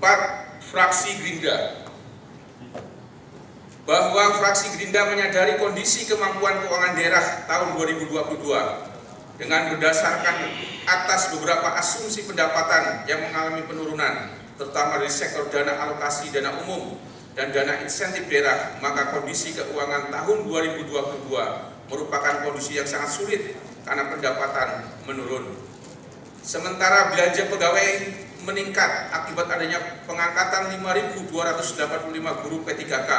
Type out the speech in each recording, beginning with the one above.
4. Fraksi Gerindra, bahwa fraksi Gerindra menyadari kondisi kemampuan keuangan daerah tahun 2022 dengan berdasarkan atas beberapa asumsi pendapatan yang mengalami penurunan, terutama dari sektor dana alokasi dana umum dan dana insentif daerah, maka kondisi keuangan tahun 2022 merupakan kondisi yang sangat sulit karena pendapatan menurun. Sementara belanja pegawai meningkat akibat adanya pengangkatan 5.285 guru P3K.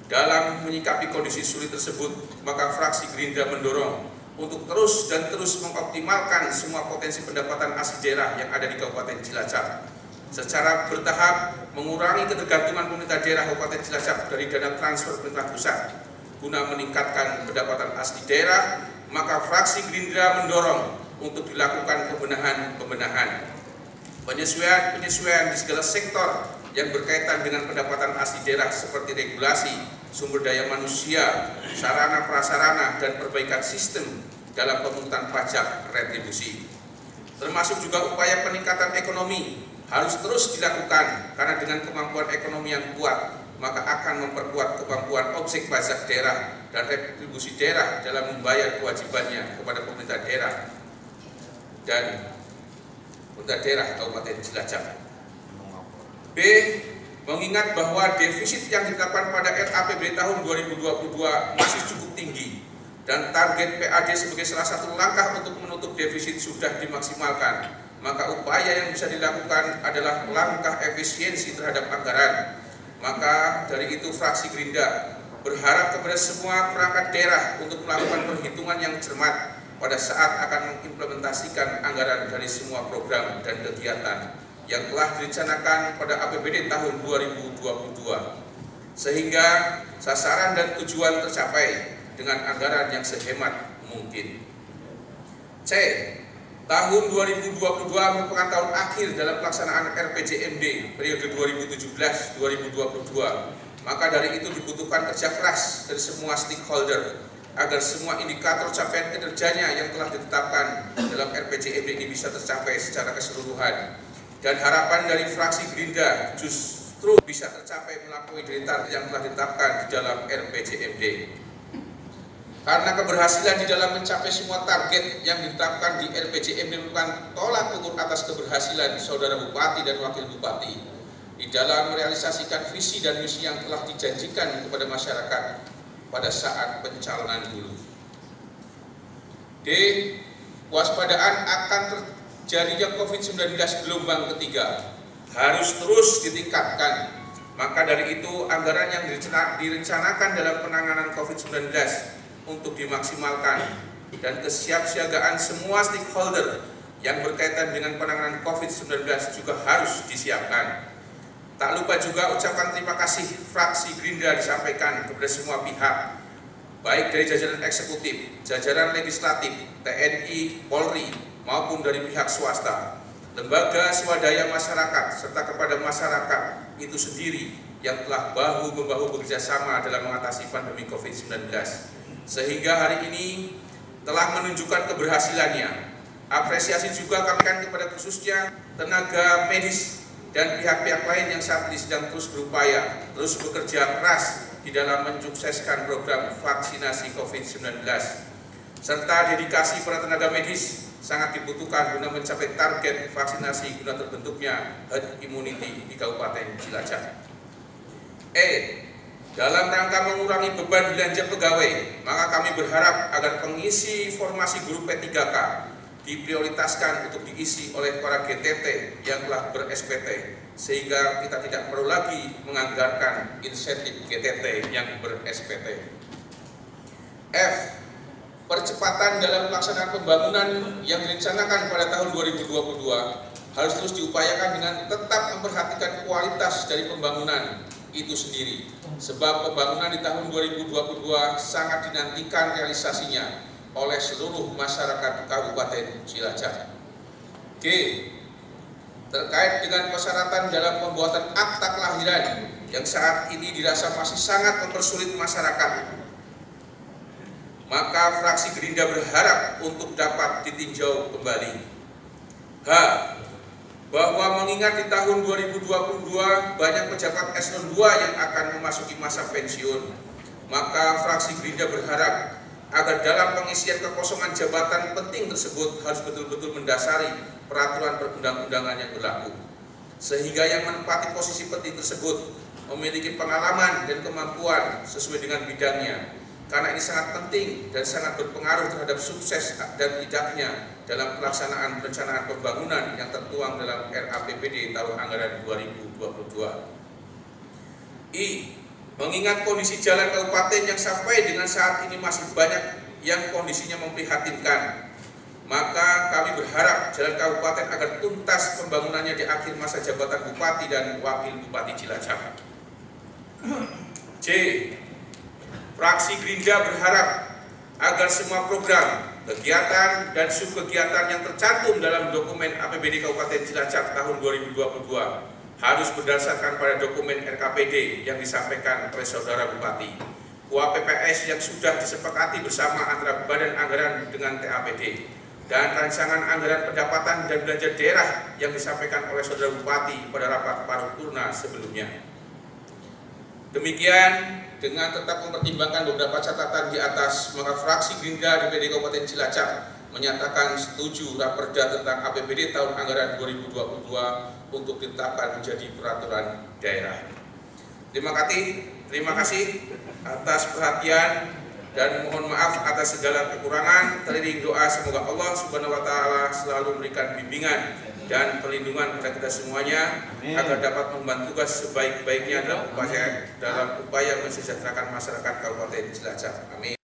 Dalam menyikapi kondisi sulit tersebut, maka fraksi Gerindra mendorong untuk terus mengoptimalkan semua potensi pendapatan asli daerah yang ada di Kabupaten Cilacap, secara bertahap mengurangi ketergantungan pemerintah daerah Kabupaten Cilacap dari dana transfer pemerintah pusat. Guna meningkatkan pendapatan asli daerah, maka fraksi Gerindra mendorong untuk dilakukan pembenahan, penyesuaian di segala sektor yang berkaitan dengan pendapatan asli daerah seperti regulasi, sumber daya manusia, sarana prasarana, dan perbaikan sistem dalam pemungutan pajak retribusi. Termasuk juga upaya peningkatan ekonomi harus terus dilakukan karena dengan kemampuan ekonomi yang kuat maka akan memperkuat kemampuan objek pajak daerah dan retribusi daerah dalam membayar kewajibannya kepada pemerintah daerah dan pemerintah daerah Kabupaten Cilacap. B. Mengingat bahwa defisit yang ditetapkan pada RAPBD tahun 2022 masih cukup tinggi dan target PAD sebagai salah satu langkah untuk menutup defisit sudah dimaksimalkan, maka upaya yang bisa dilakukan adalah langkah efisiensi terhadap anggaran. Maka dari itu fraksi Gerindra berharap kepada semua perangkat daerah untuk melakukan perhitungan yang cermat pada saat akan mengimplementasikan anggaran dari semua program dan kegiatan yang telah direncanakan pada APBD tahun 2022, sehingga sasaran dan tujuan tercapai dengan anggaran yang sehemat mungkin. C. Tahun 2022 merupakan tahun akhir dalam pelaksanaan RPJMD periode 2017-2022, maka dari itu dibutuhkan kerja keras dari semua stakeholder agar semua indikator capaian kinerjanya yang telah ditetapkan dalam RPJMD ini bisa tercapai secara keseluruhan. Dan harapan dari fraksi Gerindra justru bisa tercapai melalui target yang telah ditetapkan di dalam RPJMD. Karena keberhasilan di dalam mencapai semua target yang ditetapkan di RPJMD merupakan tolak ukur atas keberhasilan saudara Bupati dan Wakil Bupati di dalam merealisasikan visi dan misi yang telah dijanjikan kepada masyarakat pada saat pencalonan dulu. D. Waspadaan akan terjadinya COVID-19 gelombang ketiga harus terus ditingkatkan. Maka dari itu anggaran yang direncanakan dalam penanganan COVID-19 untuk dimaksimalkan dan kesiapsiagaan semua stakeholder yang berkaitan dengan penanganan COVID-19 juga harus disiapkan. Tak lupa juga ucapan terima kasih fraksi Gerindra disampaikan kepada semua pihak, baik dari jajaran eksekutif, jajaran legislatif, TNI, Polri, maupun dari pihak swasta, lembaga swadaya masyarakat, serta kepada masyarakat itu sendiri yang telah bahu-membahu bekerjasama dalam mengatasi pandemi COVID-19. Sehingga hari ini telah menunjukkan keberhasilannya. Apresiasi juga kami berikan kepada khususnya tenaga medis dan pihak-pihak lain yang saat ini sedang terus berupaya, terus bekerja keras di dalam mensukseskan program vaksinasi COVID-19. Serta dedikasi para tenaga medis sangat dibutuhkan guna mencapai target vaksinasi guna terbentuknya herd immunity di Kabupaten Cilacap. Dalam rangka mengurangi beban belanja pegawai, maka kami berharap agar pengisi formasi guru P3K diprioritaskan untuk diisi oleh para GTT yang telah ber-SPT, sehingga kita tidak perlu lagi menganggarkan insentif GTT yang ber-SPT. F. Percepatan dalam pelaksanaan pembangunan yang direncanakan pada tahun 2022 harus terus diupayakan dengan tetap memperhatikan kualitas dari pembangunan itu sendiri, sebab pembangunan di tahun 2022 sangat dinantikan realisasinya oleh seluruh masyarakat Kabupaten Cilacap. G. Terkait dengan persyaratan dalam pembuatan akta kelahiran yang saat ini dirasa masih sangat mempersulit masyarakat, maka fraksi Gerindra berharap untuk dapat ditinjau kembali. H. bahwa mengingat di tahun 2022 banyak pejabat eselon 2 yang akan memasuki masa pensiun, maka fraksi Gerindra berharap agar dalam pengisian kekosongan jabatan penting tersebut harus betul-betul mendasari peraturan perundang-undangan yang berlaku, sehingga yang menempati posisi penting tersebut memiliki pengalaman dan kemampuan sesuai dengan bidangnya, karena ini sangat penting dan sangat berpengaruh terhadap sukses dan tidaknya dalam pelaksanaan perencanaan pembangunan yang tertuang dalam RAPBD tahun anggaran 2022. Mengingat kondisi jalan kabupaten yang sampai dengan saat ini masih banyak yang kondisinya memprihatinkan, maka kami berharap jalan kabupaten agar tuntas pembangunannya di akhir masa jabatan Bupati dan Wakil Bupati Cilacap. C. Fraksi Gerindra berharap agar semua program, kegiatan, dan subkegiatan yang tercantum dalam dokumen APBD Kabupaten Cilacap tahun 2022 harus berdasarkan pada dokumen RKPD yang disampaikan oleh Saudara Bupati, UAPPS yang sudah disepakati bersama antara Badan Anggaran dengan TAPD, dan rancangan anggaran pendapatan dan belanja daerah yang disampaikan oleh Saudara Bupati pada rapat paripurna sebelumnya. Demikian, dengan tetap mempertimbangkan beberapa catatan di atas, maka fraksi Gerindra DPD Kabupaten Cilacap menyatakan setuju Raperda tentang APBD tahun anggaran 2022 untuk ditetapkan menjadi peraturan daerah. Terima kasih atas perhatian dan mohon maaf atas segala kekurangan. Teriring doa semoga Allah Subhanahu wa taala selalu memberikan bimbingan dan perlindungan kepada kita semuanya, agar dapat membantu tugas sebaik-baiknya dalam upaya mensejahterakan masyarakat Kabupaten Cilacap. Amin.